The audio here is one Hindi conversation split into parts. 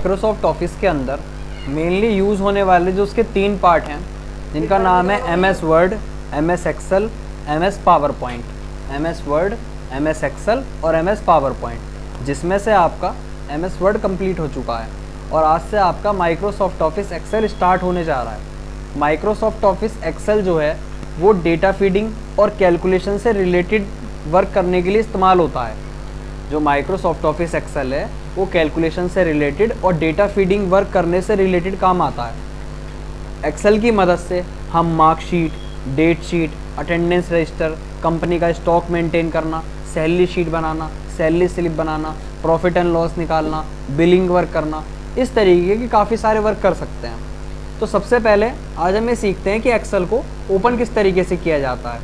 माइक्रोसॉफ्ट ऑफिस के अंदर मेनली यूज़ होने वाले जो उसके 3 पार्ट हैं, जिनका नाम है MS Word, MS Excel, MS PowerPoint. MS Word, MS Excel और MS पावर पॉइंट, जिसमें से आपका MS वर्ड कंप्लीट हो चुका है और आज से आपका माइक्रोसॉफ्ट ऑफिस एक्सेल स्टार्ट होने जा रहा है। माइक्रोसॉफ्ट ऑफिस एक्सेल जो है वो डेटा फीडिंग और कैलकुलेशन से रिलेटेड वर्क करने के लिए इस्तेमाल होता है। जो माइक्रोसॉफ्ट ऑफिस एक्सेल है वो कैलकुलेशन से रिलेटेड और डेटा फीडिंग वर्क करने से रिलेटेड काम आता है। एक्सेल की मदद से हम marksheet, date sheet, attendance register, company का स्टॉक मेंटेन करना, सैलरी शीट बनाना, सैलरी स्लिप बनाना, प्रॉफिट एंड लॉस निकालना, बिलिंग वर्क करना, इस तरीके के काफ़ी सारे वर्क कर सकते हैं। तो सबसे पहले आज हम ये सीखते हैं कि एक्सेल को ओपन किस तरीके से किया जाता है।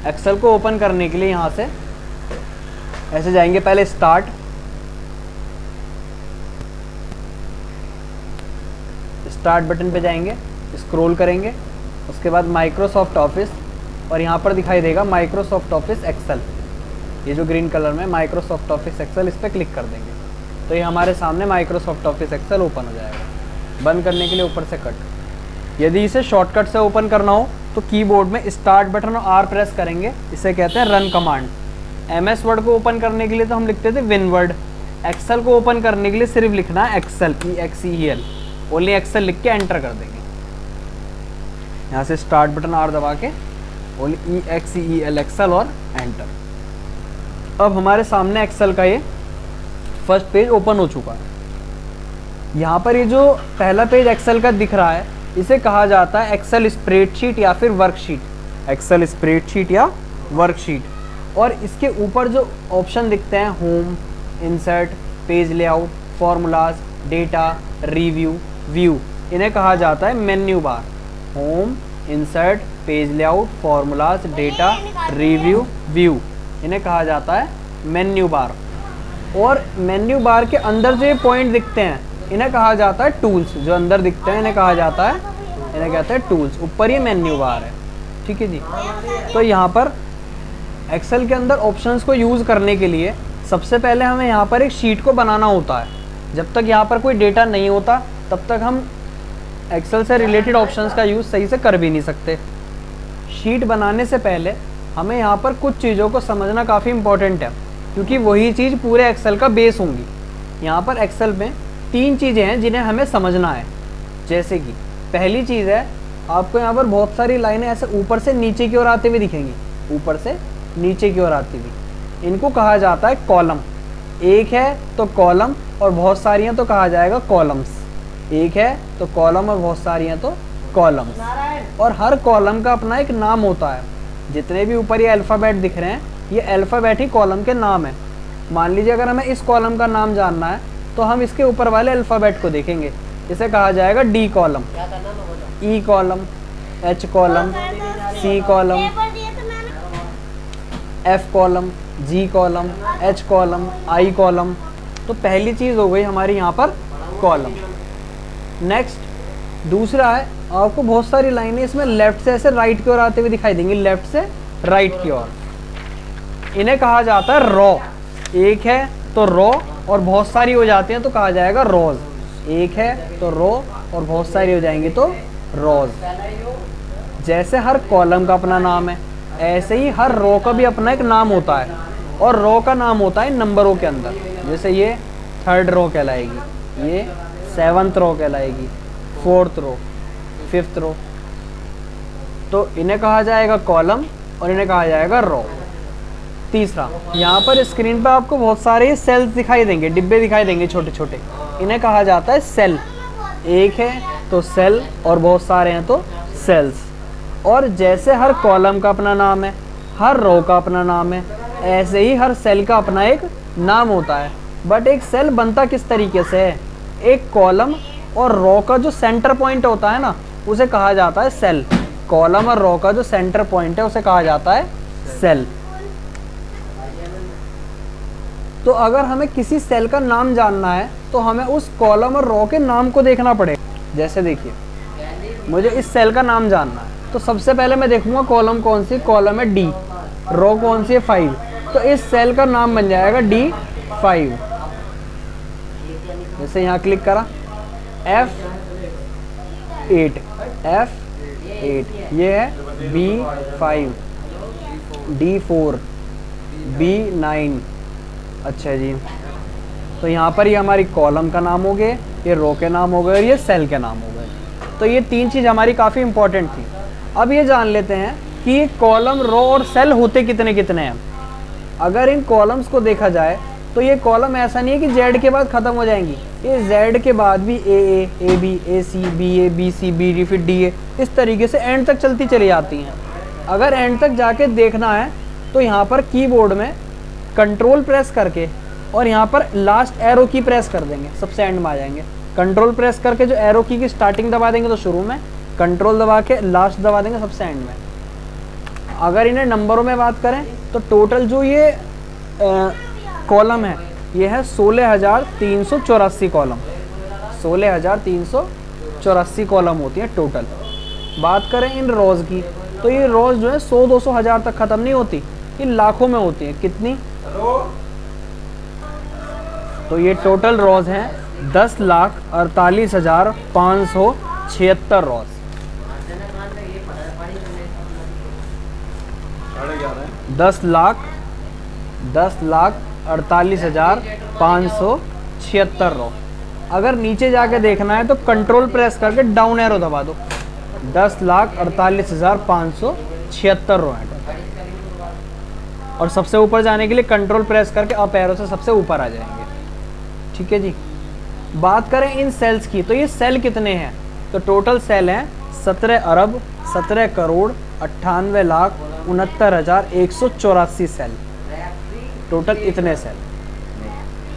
एक्सेल को ओपन करने के लिए यहाँ से ऐसे जाएंगे, पहले स्टार्ट बटन पे जाएंगे, स्क्रॉल करेंगे, उसके बाद माइक्रोसॉफ्ट ऑफिस और यहाँ पर दिखाई देगा माइक्रोसॉफ्ट ऑफिस एक्सेल, ये जो ग्रीन कलर में माइक्रोसॉफ्ट ऑफिस एक्सेल, इस पर क्लिक कर देंगे तो ये हमारे सामने माइक्रोसॉफ्ट ऑफिस एक्सेल ओपन हो जाएगा। बंद करने के लिए ऊपर से कट। यदि इसे शॉर्टकट से ओपन करना हो तो कीबोर्ड में स्टार्ट बटन और R प्रेस करेंगे, इसे कहते हैं रन कमांड। MS वर्ड को ओपन करने के लिए तो हम लिखते थे विन वर्ड। एक्सेल को ओपन करने के लिए सिर्फ लिखना है एक्सेल, EXEL, ओनली एक्सेल लिख के एंटर कर देंगे। यहाँ से स्टार्ट बटन R दबा के ओनली EXEL एक्सेल और एंटर। अब हमारे सामने एक्सेल का ये फर्स्ट पेज ओपन हो चुका है। यहाँ पर ये जो पहला पेज एक्सेल का दिख रहा है इसे कहा जाता है एक्सेल स्प्रेडशीट या फिर वर्कशीट। एक्सेल स्प्रेडशीट या वर्कशीट। और इसके ऊपर जो ऑप्शन दिखते हैं home, insert, page layout, formulas, data, review, view, इन्हें कहा जाता है menu bar. Home, insert, page layout, formulas, data, review, view, इन्हें कहा जाता है मेन्यू बार। और मेन्यू बार के अंदर जो ये पॉइंट दिखते हैं इन्हें कहा जाता है टूल्स। जो अंदर दिखते हैं इन्हें कहा जाता है, इन्हें कहते हैं टूल्स। ऊपर ये मेन्यू बार है, ठीक है जी। तो यहाँ पर एक्सेल के अंदर ऑप्शंस को यूज़ करने के लिए सबसे पहले हमें यहाँ पर एक शीट को बनाना होता है। जब तक यहाँ पर कोई डेटा नहीं होता तब तक हम एक्सेल से रिलेटेड ऑप्शंस का यूज़ सही से कर भी नहीं सकते। शीट बनाने से पहले हमें यहाँ पर कुछ चीज़ों को समझना काफ़ी इम्पोर्टेंट है, क्योंकि वही चीज़ पूरे एक्सेल का बेस होंगी। यहाँ पर एक्सेल में 3 चीज़ें हैं जिन्हें हमें समझना है। जैसे कि पहली चीज़ है, आपको यहाँ पर बहुत सारी लाइनें ऐसे ऊपर से नीचे की ओर आते हुए दिखेंगी, ऊपर से नीचे की ओर आती हुई। इनको कहा जाता है कॉलम। एक है तो कॉलम और बहुत सारी हैं तो कहा जाएगा कॉलम्स। एक है तो कॉलम और बहुत सारी हैं तो कॉलम्स। और हर कॉलम का अपना एक नाम होता है। जितने भी ऊपर ये अल्फ़ाबेट दिख रहे हैं ये अल्फ़ाबेट ही कॉलम के नाम है। मान लीजिए अगर हमें इस कॉलम का नाम जानना है तो हम इसके ऊपर वाले अल्फ़ाबेट को देखेंगे, इसे कहा जाएगा D column, E column, H column, C column, F column, G column, H column, I column. तो पहली चीज़ हो गई हमारी यहाँ पर कॉलम। नेक्स्ट दूसरा है, आपको बहुत सारी लाइनें इसमें लेफ़्ट से ऐसे राइट की ओर आते हुए दिखाई देंगी, लेफ़्ट से राइट की ओर। इन्हें कहा जाता है रॉ। एक है तो रॉ और बहुत सारी हो जाती हैं तो कहा जाएगा रोज़। एक है तो रॉ और बहुत सारी हो जाएंगी तो रोज़। जैसे हर कॉलम का अपना नाम है ऐसे ही हर रो का भी अपना एक नाम होता है, और रो का नाम होता है नंबरों के अंदर। जैसे ये 3rd रो कहलाएगी, ये 7th रो कहलाएगी, 4th रो, 5th रो। तो इन्हें कहा जाएगा कॉलम और इन्हें कहा जाएगा रो। तीसरा, यहाँ पर स्क्रीन पर आपको बहुत सारे सेल्स दिखाई देंगे, डिब्बे दिखाई देंगे छोटे छोटे, इन्हें कहा जाता है सेल। एक है तो सेल और बहुत सारे हैं तो सेल्स। और जैसे हर कॉलम का अपना नाम है, हर रो का अपना नाम है, ऐसे ही हर सेल का अपना एक नाम होता है। बट एक सेल बनता किस तरीके से है, एक कॉलम और रो का जो सेंटर पॉइंट होता है ना उसे कहा जाता है सेल। कॉलम और रो का जो सेंटर पॉइंट है उसे कहा जाता है सेल। तो अगर हमें किसी सेल का नाम जानना है तो हमें उस कॉलम और रो के नाम को देखना पड़ेगा। जैसे देखिए, मुझे इस सेल का नाम जानना है तो सबसे पहले मैं देखूंगा कॉलम कौन सी, कॉलम है D, रो कौन सी है 5, तो इस सेल का नाम बन जाएगा D5। जैसे यहाँ क्लिक करा F8, ये है B5, D4, B9। अच्छा जी, तो यहाँ पर ये हमारी कॉलम का नाम हो गए, ये रो के नाम हो गए और ये सेल के नाम हो गए। तो ये तीन चीज़ हमारी काफ़ी इंपॉर्टेंट थी। अब ये जान लेते हैं कि ये कॉलम, रो और सेल होते कितने कितने हैं। अगर इन कॉलम्स को देखा जाए तो ये कॉलम ऐसा नहीं है कि जेड के बाद ख़त्म हो जाएंगी, ये जेड के बाद भी A B, A C, B A, B C, B D, फिर डी ए, इस तरीके से एंड तक चलती चली जाती हैं। अगर एंड तक जाके देखना है तो यहाँ पर कीबोर्ड में कंट्रोल प्रेस करके और यहाँ पर लास्ट एरो की प्रेस कर देंगे, सबसे एंड में आ जाएंगे। कंट्रोल प्रेस करके जो एरो की स्टार्टिंग दबा देंगे तो शुरू में, कंट्रोल दबा के लास्ट दबा देंगे सबसे एंड में। अगर इन्हें नंबरों में बात करें तो टोटल जो ये कॉलम है ये है 16,384 कॉलम, 16,384 कॉलम होती है टोटल। बात करें इन रोज़ की तो ये रोज़ जो है 100, 200, 1000 तक ख़त्म नहीं होती, ये लाखों में होती है। कितनी? तो ये टोटल रोज़ हैं 10,48,576 रोज़। 10,48,576 रो। अगर नीचे जाके देखना है तो कंट्रोल प्रेस करके डाउन एरो दबा दो, 10,48,576 रो है टोटल। और सबसे ऊपर जाने के लिए कंट्रोल प्रेस करके अप एरो से सबसे ऊपर आ जाएंगे। ठीक है जी। बात करें इन सेल्स की तो ये सेल कितने हैं, तो टोटल सेल हैं 17 अरब 17 करोड़ 98,69,184 सेल। टोटल इतने सेल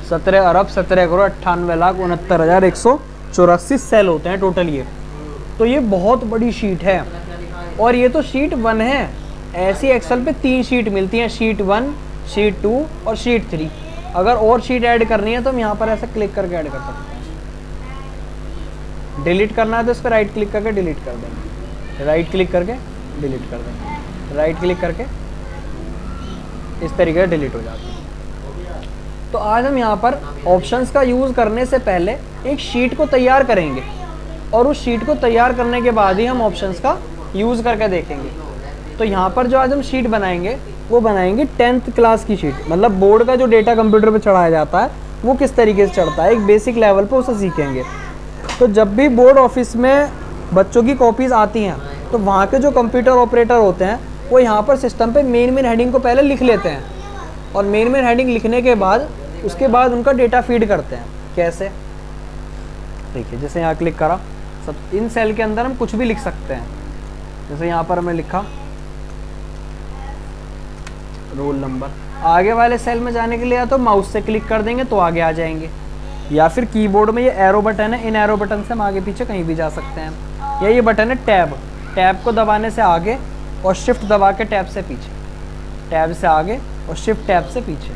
17 अरब 17 करोड़ 98,69,184 सेल होते हैं टोटल ये। तो ये बहुत बड़ी शीट है और ये तो शीट 1 है। ऐसी एक्सेल पे 3 शीट मिलती हैं, शीट 1, शीट 2 और शीट 3। अगर और शीट ऐड करनी है तो हम यहाँ पर ऐसे क्लिक करके ऐड कर सकते हैं। डिलीट करना है तो इस पर राइट क्लिक करके डिलीट कर देंगे, राइट क्लिक करके डिलीट कर देंगे, राइट क्लिक करके इस तरीके से डिलीट हो जाती है। तो आज हम यहाँ पर ऑप्शंस का यूज़ करने से पहले एक शीट को तैयार करेंगे और उस शीट को तैयार करने के बाद ही हम ऑप्शंस का यूज़ करके देखेंगे। तो यहाँ पर जो आज हम शीट बनाएंगे वो बनाएंगे 10th क्लास की शीट, मतलब बोर्ड का जो डेटा कंप्यूटर पे चढ़ाया जाता है वो किस तरीके से चढ़ता है, एक बेसिक लेवल पे उसे सीखेंगे। तो जब भी बोर्ड ऑफिस में बच्चों की कॉपीज़ आती हैं तो वहाँ के जो कंप्यूटर ऑपरेटर होते हैं वो यहाँ पर सिस्टम पे मेन हेडिंग को पहले लिख लेते हैं और मेन हेडिंग लिखने के बाद उसके बाद उनका डेटा फीड करते हैं। कैसे? देखिए, जैसे यहाँ क्लिक करा, सब इन सेल के अंदर हम कुछ भी लिख सकते हैं। जैसे यहाँ पर हमने लिखा रोल नंबर। आगे वाले सेल में जाने के लिए या तो माउस से क्लिक कर देंगे तो आगे आ जाएंगे, या फिर कीबोर्ड में ये एरो बटन है, इन एरो बटन से हम आगे पीछे कहीं भी जा सकते हैं। या ये बटन है टैब, टैब को दबाने से आगे और शिफ्ट दबा के टैब से पीछे, टैब से आगे और शिफ्ट टैब से पीछे।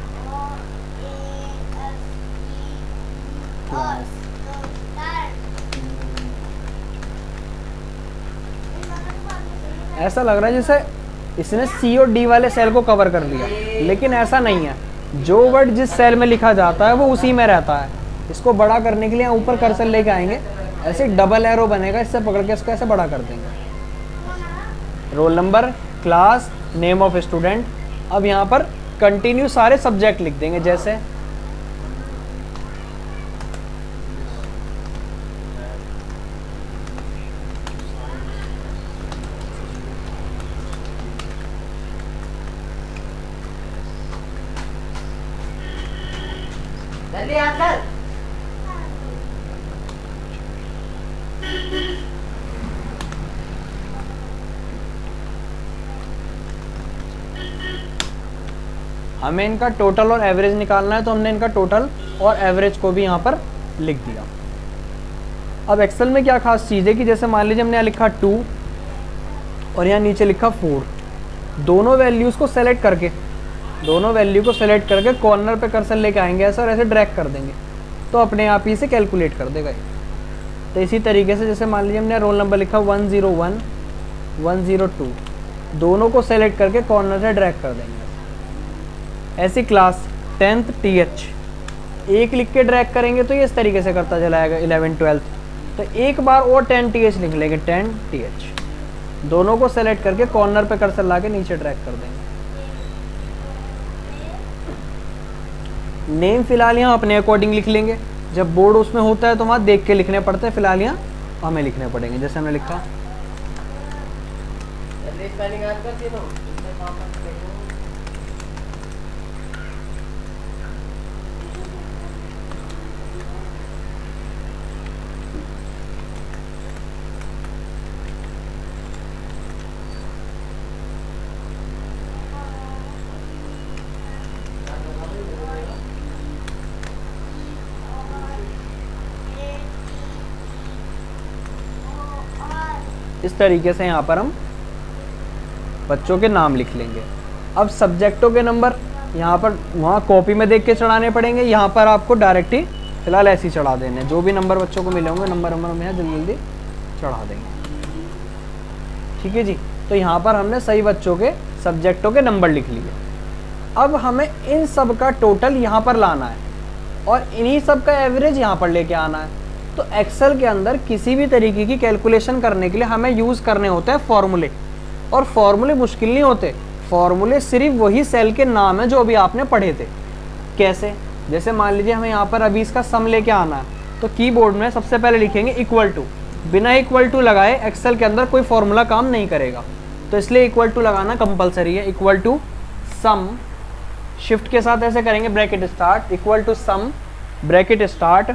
ऐसा लग रहा है जैसे इसने सी और डी वाले सेल को कवर कर लिया, लेकिन ऐसा नहीं है। जो वर्ड जिस सेल में लिखा जाता है वो उसी में रहता है। इसको बड़ा करने के लिए ऊपर कर्सर लेके आएंगे, ऐसे डबल एरो बनेगा, इससे पकड़ के इसको ऐसे बड़ा कर देंगे। Roll number, class, name of student. अब यहाँ पर कंटिन्यू सारे सब्जेक्ट लिख देंगे, जैसे हमें इनका टोटल और एवरेज निकालना है तो हमने इनका टोटल और एवरेज को भी यहाँ पर लिख दिया। अब एक्सेल में क्या खास चीज़ है कि जैसे मान लीजिए हमने यहाँ लिखा 2 और यहाँ नीचे लिखा 4, दोनों वैल्यूज़ को सेलेक्ट करके, दोनों वैल्यू को सेलेक्ट करके कॉर्नर पे कर्सर लेके आएंगे ऐसे और ऐसे ड्रैग कर देंगे तो अपने आप ही से कैलकुलेट कर देगा। तो इसी तरीके से जैसे मान लीजिए हमने रोल नंबर लिखा 101, 102, दोनों को सेलेक्ट करके कॉर्नर से ड्रैग कर देंगे। ऐसी क्लास 10th TH एक लिख के ड्रैग करेंगे तो ये इस तरीके से करता चला जाएगा 11, 12। तो एक बार और 10th लिख लेंगे, 10th। दोनों को सेलेक्ट करके कॉर्नर पे कर्सर ला के नीचे ड्रैग कर देंगे। नेम फिलहाल यहाँ अपने अकॉर्डिंग लिख लेंगे, जब बोर्ड उसमें होता है तो वहाँ देख के लिखने पड़ते हैं, फिलहाल यहाँ हमें लिखने पड़ेंगे जैसे हमने लिखा। इस तरीके से यहाँ पर हम बच्चों के नाम लिख लेंगे। अब सब्जेक्टों के नंबर यहाँ पर वहाँ कॉपी में देख के चढ़ाने पड़ेंगे, यहाँ पर आपको डायरेक्ट ही फिलहाल ऐसे ही चढ़ा देने, जो भी नंबर बच्चों को मिले होंगे नंबर हम यहाँ जल्दी जल्दी चढ़ा देंगे। ठीक है जी, तो यहाँ पर हमने सही बच्चों के सब्जेक्टों के नंबर लिख लिए। अब हमें इन सब का टोटल यहाँ पर लाना है और इन्हीं सब का एवरेज यहाँ पर लेके आना है। तो एक्सेल के अंदर किसी भी तरीके की कैलकुलेशन करने के लिए हमें यूज़ करने होते हैं फॉर्मूले, और फॉर्मूले मुश्किल नहीं होते, फॉर्मूले सिर्फ वही सेल के नाम है जो अभी आपने पढ़े थे। कैसे? जैसे मान लीजिए हमें यहाँ पर अभी इसका सम लेके आना है, तो कीबोर्ड में सबसे पहले लिखेंगे इक्वल टू। बिना इक्वल टू लगाए एक्सेल के अंदर कोई फॉर्मूला काम नहीं करेगा, तो इसलिए इक्वल टू लगाना कंपलसरी है। इक्वल टू सम, शिफ्ट के साथ ऐसे करेंगे, bracket start, equal to sum bracket start,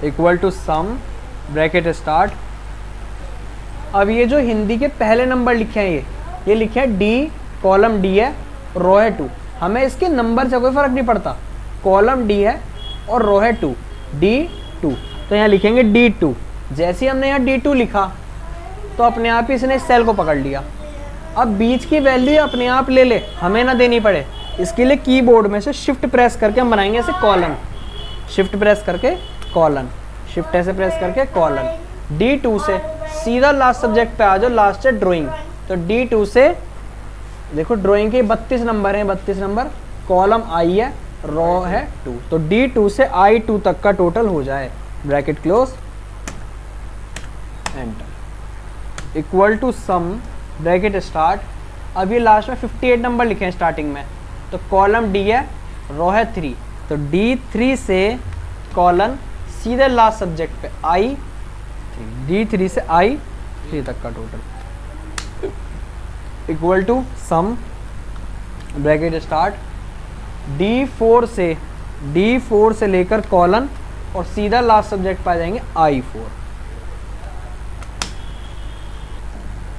equal to sum bracket start. अब ये जो हिंदी के पहले नंबर लिखे हैं ये लिखे हैं डी, कॉलम डी है, रो है 2। हमें इसके नंबर से कोई फर्क नहीं पड़ता, कॉलम डी है और रो है 2, D2। तो यहाँ लिखेंगे D2। जैसे ही हमने यहाँ D2 लिखा तो अपने आप ही इसने इस सेल को पकड़ लिया। अब बीच की वैल्यू अपने आप ले ले, हमें ना देनी पड़े, इसके लिए कीबोर्ड में से शिफ्ट प्रेस करके हम बनाएंगे ऐसे कॉलन, शिफ्ट प्रेस करके कॉलन, शिफ्ट ऐसे प्रेस करके कॉलन। D2 से सीधा लास्ट सब्जेक्ट पे आ जाओ, लास्ट है ड्राइंग, तो D2 से देखो ड्राइंग के 32 नंबर हैं, 32 नंबर, कॉलम आई है, रो है 2, तो D2 से I2 तक का टोटल हो जाए, bracket close, enter. Equal to sum bracket start. अभी लास्ट में 58 नंबर लिखे हैं स्टार्टिंग में, तो कॉलम डी है, रो है 3, तो D3 से कॉलन सीधे लास्ट सब्जेक्ट पे I3, D3 से I3 तक का टोटल। Equal to sum bracket start, D4 से लेकर कॉलन और सीधा लास्ट सब्जेक्ट पे आ जाएंगे I4।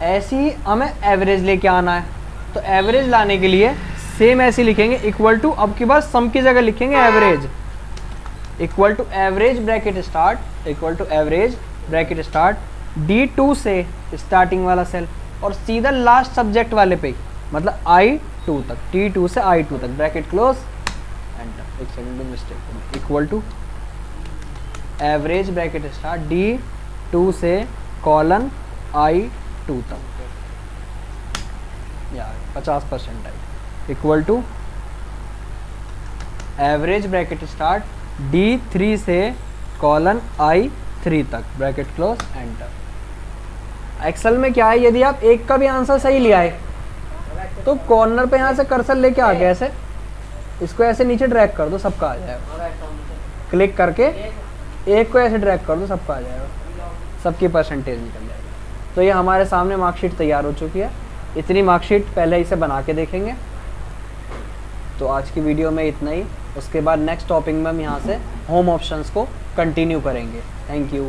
ऐसी ही हमें एवरेज लेके आना है, तो एवरेज लाने के लिए सेम ऐसे लिखेंगे, इक्वल टू, अब की बार सम की जगह लिखेंगे average, equal to average bracket start, equal to average bracket start, D2 से स्टार्टिंग वाला सेल और सीधा लास्ट सब्जेक्ट वाले पे, मतलब I2 तक, T2 से I2 तक, ब्रैकेट क्लोज, एंटर। एक सेकंड में mistake, equal to average bracket start, D2 से कॉलन I2 तक, यार 50% I, equal to average bracket start, D3 से कॉलन I3 तक, ब्रैकेट क्लोज, एंटर। एक्सेल में क्या है, यदि आप एक का भी आंसर सही ले आए तो कॉर्नर पे यहाँ से कर्सर लेके आ गया, ऐसे इसको ऐसे नीचे ड्रैग कर दो, सबका आ जाएगा। क्लिक करके एक को ऐसे ड्रैग कर दो, सबका आ जाएगा, सबकी परसेंटेज निकल जाएगी। तो ये हमारे सामने मार्कशीट तैयार हो चुकी है। इतनी मार्कशीट पहले इसे बना के देखेंगे। तो आज की वीडियो में इतना ही, उसके बाद नेक्स्ट टॉपिक में हम यहाँ से होम ऑप्शंस को कंटिन्यू करेंगे। Thank you.